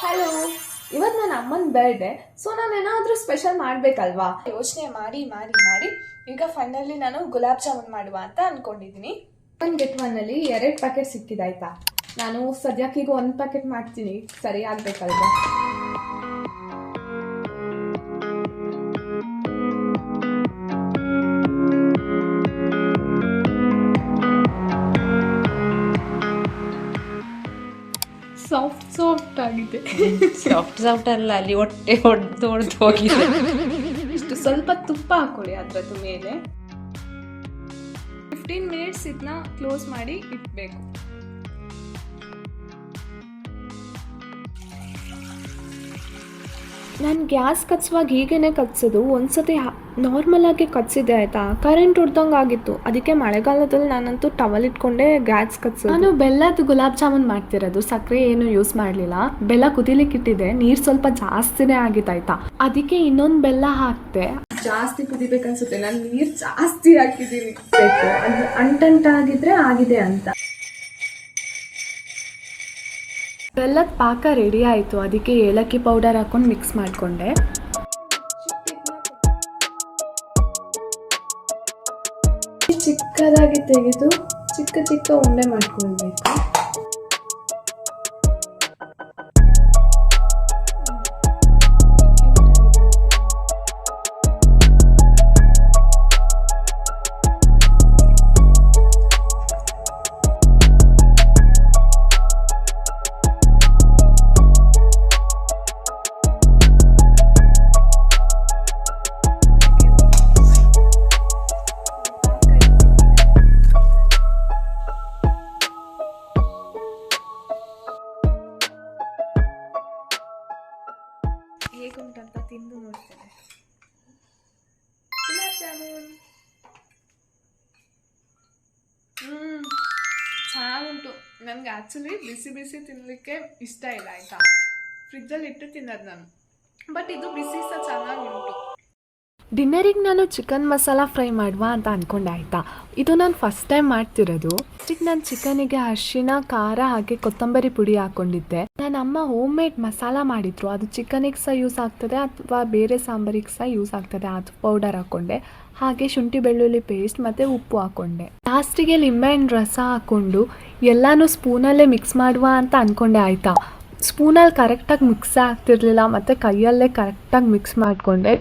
Hello, ಇವತ್ತು ನನ್ನ ಅಮ್ಮನ ಬರ್ಡೇ. ಸೊ ನಾನು ಏನಾದರೂ ಸ್ಪೆಷಲ್ ಮಾಡಬೇಕಲ್ವಾ? ಯೋಚನೆ ಮಾಡಿ ಮಾಡಿ ಮಾಡಿ ಈಗ ಫೈನಲಿ ನಾನು ಗುಲಾಬ್ ಜಾಮೂನ್ ಮಾಡುವ ಅಂತ ಅಂದ್ಕೊಂಡಿದ್ದೀನಿ. 1 get 1 2 ಪ್ಯಾಕೆಟ್ ಸಿಕ್ಕಿದಾಯ್ತಾ. ನಾನು ಸದ್ಯಕ್ಕೆ ಈಗ 1 ಪ್ಯಾಕೆಟ್ ಮಾಡ್ತೀನಿ, ಸರಿ ಆಗಬೇಕಲ್ವಾ? ಸಾಫ್ಟ್ ಆಗಿದೆ. ಸಾಫ್ಟ್ ಅಲ್ಲ, ಅಲ್ಲಿ ಹೊಟ್ಟೆ ಹೊಡೆದು ಹೋಗಿದೆ. ಇಷ್ಟು ಸ್ವಲ್ಪ ತುಪ್ಪ ಹಾಕೊಳ್ಳಿ ಅದ್ರದ್ದು ಮೇಲೆ. 15 ಮಿನಿಟ್ಸ್ ಇದನ್ನ ಕ್ಲೋಸ್ ಮಾಡಿ ಇಟ್ಬೇಕು. ನಾನು ಗ್ಯಾಸ್ ಕಚ್ಸುವಾಗ ಹೀಗೇ ಕಚ್ಸೋದು. ಒಂದ್ಸತಿ ನಾರ್ಮಲ್ ಆಗಿ ಕಚ್ಸಿದೆ ಆಯಿತಾ, ಕರೆಂಟ್ ಹೊಡ್ದಂಗೆ ಆಗಿತ್ತು. ಅದಕ್ಕೆ ಮಳೆಗಾಲದಲ್ಲಿ ನಾನಂತೂ ಟವಲ್ ಇಟ್ಕೊಂಡೆ ಗ್ಯಾಸ್ ಕಚ್ಸೋದು. ನಾನು ಬೆಲ್ಲದ ಗುಲಾಬ್ ಜಾಮೂನ್ ಮಾಡ್ತಿರೋದು, ಸಕ್ಕರೆ ಏನು ಯೂಸ್ ಮಾಡಲಿಲ್ಲ. ಬೆಲ್ಲ ಕುದಿಲಿಕ್ಕೆ ಇಟ್ಟಿದೆ, ನೀರು ಸ್ವಲ್ಪ ಜಾಸ್ತಿನೇ ಆಗಿತ್ತಾಯ್ತಾ, ಅದಕ್ಕೆ ಇನ್ನೊಂದು ಬೆಲ್ಲ ಹಾಕ್ತೆ. ಜಾಸ್ತಿ ಕುದಿಬೇಕನ್ಸುತ್ತೆ, ನಾನು ನೀರು ಜಾಸ್ತಿ ಹಾಕಿದ್ದೀನಿ. ಅಂಟಂಟಾಗಿದ್ರೆ ಆಗಿದೆ ಅಂತ. ಬೆಲ್ಲದ ಪಾಕ ರೆಡಿ ಆಯಿತು, ಅದಕ್ಕೆ ಏಲಕ್ಕಿ ಪೌಡರ್ ಹಾಕೊಂಡು ಮಿಕ್ಸ್ ಮಾಡಿಕೊಂಡೆ. ಚಿಕ್ಕದಾಗಿ ತೆಗೆದು ಚಿಕ್ಕ ಚಿಕ್ಕ ಉಂಡೆ ಮಾಡ್ಕೊಳ್ಬೇಕು. ಹೇಗುಂಟಂತ ತಿಂದು ನೋಡ್ತೇನೆ. ಗುಲಾಬ್ ಜಾಮೂನ್ ಚೆನ್ನಾಗುಂಟು. ನನಗೆ ಆ್ಯಕ್ಚುಲಿ ಬಿಸಿ ಬಿಸಿ ತಿನ್ನಲಿಕ್ಕೆ ಇಷ್ಟ ಇಲ್ಲ ಆಯಿತಾ, ಫ್ರಿಜ್ಜಲ್ಲಿ ಇಟ್ಟು ತಿನ್ನೋದು ನಾನು. ಬಟ್ ಇದು ಬಿಸಿ ಸಹ ಚೆನ್ನಾಗುಂಟು. ಡಿನ್ನರಿಗೆ ನಾನು ಚಿಕನ್ ಮಸಾಲ ಫ್ರೈ ಮಾಡುವ ಅಂತ ಅಂದ್ಕೊಂಡೆ ಆಯಿತಾ. ಇದು ನಾನು ಫಸ್ಟ್ ಟೈಮ್ ಮಾಡ್ತಿರೋದು. ಈಗ ನಾನು ಚಿಕನಿಗೆ ಅರಿಶಿನ, ಖಾರ ಹಾಕಿ ಕೊತ್ತಂಬರಿ ಪುಡಿ ಹಾಕ್ಕೊಂಡಿದ್ದೆ. ನನ್ನ ಅಮ್ಮ ಹೋಮ್ ಮೇಡ್ ಮಸಾಲ ಮಾಡಿದ್ರು, ಅದು ಚಿಕನಿಗೆ ಸಹ ಯೂಸ್ ಆಗ್ತದೆ ಅಥವಾ ಬೇರೆ ಸಾಂಬಾರಿಗೆ ಸಹ ಯೂಸ್ ಆಗ್ತದೆ. ಅದು ಪೌಡರ್ ಹಾಕ್ಕೊಂಡೆ, ಹಾಗೆ ಶುಂಠಿ ಬೆಳ್ಳುಳ್ಳಿ ಪೇಸ್ಟ್ ಮತ್ತು ಉಪ್ಪು ಹಾಕ್ಕೊಂಡೆ. ಲಾಸ್ಟಿಗೆ ಲಿಂಬೆಹಣ್ಣು ರಸ ಹಾಕ್ಕೊಂಡು ಎಲ್ಲನೂ ಸ್ಪೂನಲ್ಲೇ ಮಿಕ್ಸ್ ಮಾಡುವ ಅಂತ ಅಂದ್ಕೊಂಡೆ ಆಯಿತಾ. ಸ್ಪೂನಲ್ಲಿ ಕರೆಕ್ಟಾಗಿ ಮಿಕ್ಸ್ ಆಗ್ತಿರ್ಲಿಲ್ಲ, ಮತ್ತು ಕೈಯಲ್ಲೇ ಕರೆಕ್ಟಾಗಿ ಮಿಕ್ಸ್ ಮಾಡಿಕೊಂಡೆ.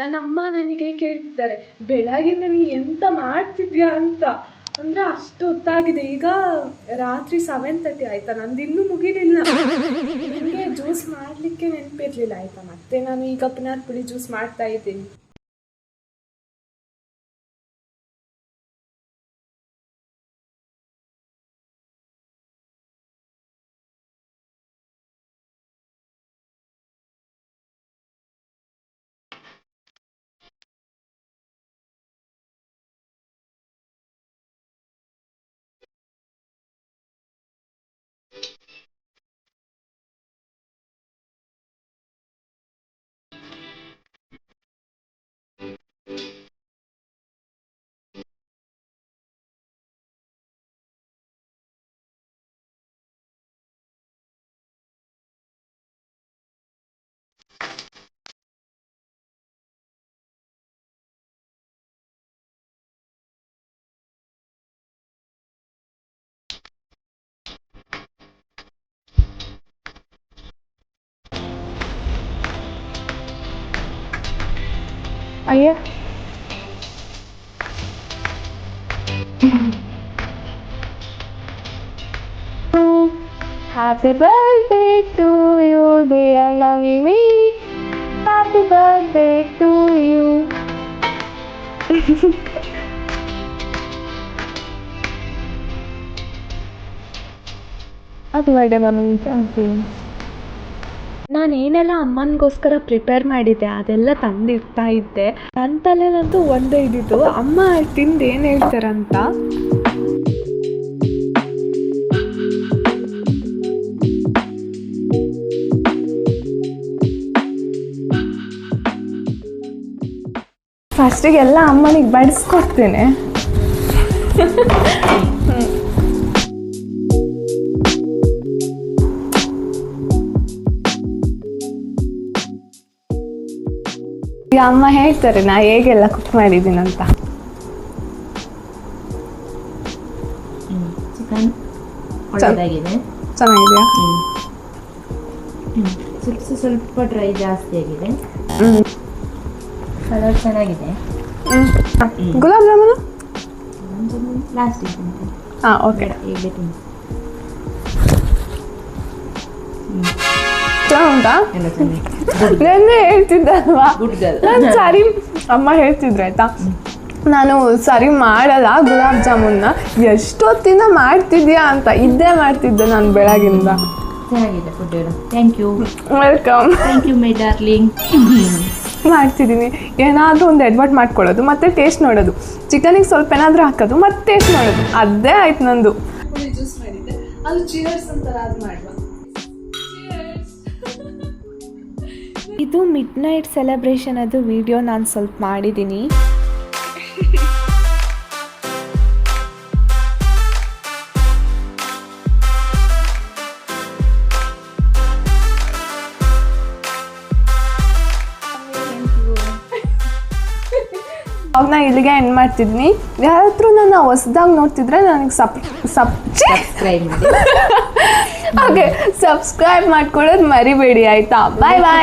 ನನ್ನ ಅಮ್ಮ ನನಗೆ ಕೇಳ್ತಿದ್ದಾರೆ, ಬೆಳಗಿನ ನೀ ಎಂತ ಮಾಡ್ತಿದ್ಯಾ ಅಂತ. ಅಂದರೆ ಅಷ್ಟು ಹೊತ್ತಾಗಿದೆ, ಈಗ ರಾತ್ರಿ 7:30 ಆಯಿತಾ, ನಂದು ಇನ್ನೂ ಮುಗಿಲಿಲ್ಲ. ನನಗೆ ಜ್ಯೂಸ್ ಮಾಡಲಿಕ್ಕೆ ನೆನಪಿರಲಿಲ್ಲ ಆಯಿತಾ, ಮತ್ತೆ ನಾನು ಈಗ ಪುನಃ ಪುಡಿ ಜ್ಯೂಸ್ ಮಾಡ್ತಾ ಇದ್ದೀನಿ. ಅಯ್ಯ, Happy birthday to you, dear loving me. Happy birthday to you. ಅದು ಮಾಡಿ ನಾನು ಏನೆಲ್ಲ ಅಮ್ಮನಿಗೋಸ್ಕರ ಪ್ರಿಪೇರ್ ಮಾಡಿದ್ದೆ ಅದೆಲ್ಲ ತಂದಿಡ್ತಾ ಇದ್ದೆ. ನನ್ನ ತಲೆನಂತೂ ಒಂದೇ ಇದ್ದಿದ್ದು ಅಮ್ಮ ತಿಂದು ಏನು ಹೇಳ್ತಾರಂತ. ಫಸ್ಟಿಗೆಲ್ಲ ಅಮ್ಮನಿಗೆ ಬಡಿಸ್ಕೊಡ್ತೇನೆ. ಈಗ ಅಮ್ಮ ಹೇಳ್ತಾರೆ ನಾ ಹೇಗೆಲ್ಲ ಕುಕ್ ಮಾಡಿದ್ದೀನಂತ. ಚಿಕನ್ ಒಳ್ಳೆದಾಗಿದೆ, ಚೆನ್ನಾಗಿದೆಯಾ? ಸ್ವಲ್ಪ ಡ್ರೈ ಜಾಸ್ತಿ ಆಗಿದೆ, ಕಲರ್ ಚೆನ್ನಾಗಿದೆ. ಗುಲಾಬ್ ಜಾಮೂನು ಲಾಸ್ಟ್ ಹಾಂ ಓಕೆ ಚೆನ್ನಾಗುಂಟಾ? ನೆನ್ನೆ ಹೇಳ್ತಿದ್ದಲ್ವಾ ನಾನು ಸರಿ ಅಮ್ಮ ಹೇಳ್ತಿದ್ರು ಆಯ್ತಾ, ನಾನು ಸರಿ ಮಾಡಲ್ಲ ಗುಲಾಬ್ ಜಾಮೂನ್ನ, ಎಷ್ಟೊತ್ತಿಂದ ಮಾಡ್ತಿದ್ಯಾ ಅಂತ ಇದ್ದೇ ಮಾಡ್ತಿದ್ದೆ ನಾನು ಬೆಳಗಿಂದ. ಚೆನ್ನಾಗಿದೆ food. Thank you. Welcome. Thank you my darling. ಮಾಡ್ತಿದ್ದೀನಿ, ಏನಾದರೂ ಒಂದು ಎಡ್ವರ್ಟ್ ಮಾಡ್ಕೊಳ್ಳೋದು ಮತ್ತೆ ಟೇಸ್ಟ್ ನೋಡೋದು, ಚಿಕನಿಗೆ ಸ್ವಲ್ಪ ಏನಾದರೂ ಹಾಕೋದು ಮತ್ತೆ ಟೇಸ್ಟ್ ನೋಡೋದು, ಅದೇ ಆಯ್ತು ನಂದು. ಜ್ಯೂಸ್ ಮಾಡಿದ್ದೆ, ಅದು ಚೀರ್ಸ್ ಅಂತಾರ, ಅದು ಮಾಡುವ. ಇದು ಮಿಡ್ ನೈಟ್ ಸೆಲೆಬ್ರೇಷನ್ ಅದು ವಿಡಿಯೋ ನಾನು ಸ್ವಲ್ಪ ಮಾಡಿದ್ದೀನಿ. ಅವಾಗ ಇಲ್ಲಿಗೆ ಎಂಡ್ ಮಾಡ್ತಿದ್ನಿ. ಯಾರಾದ್ರೂ ನನ್ನ ಹೊಸದಾಗಿ ನೋಡ್ತಿದ್ರೆ ನನಗೆ ಸಬ್ಸ್ಕ್ರೈಬ್ ಮಾಡ್ಕೊಳ್ಳೋದು ಮರಿಬೇಡಿ ಆಯ್ತಾ. ಬಾಯ್ ಬಾಯ್.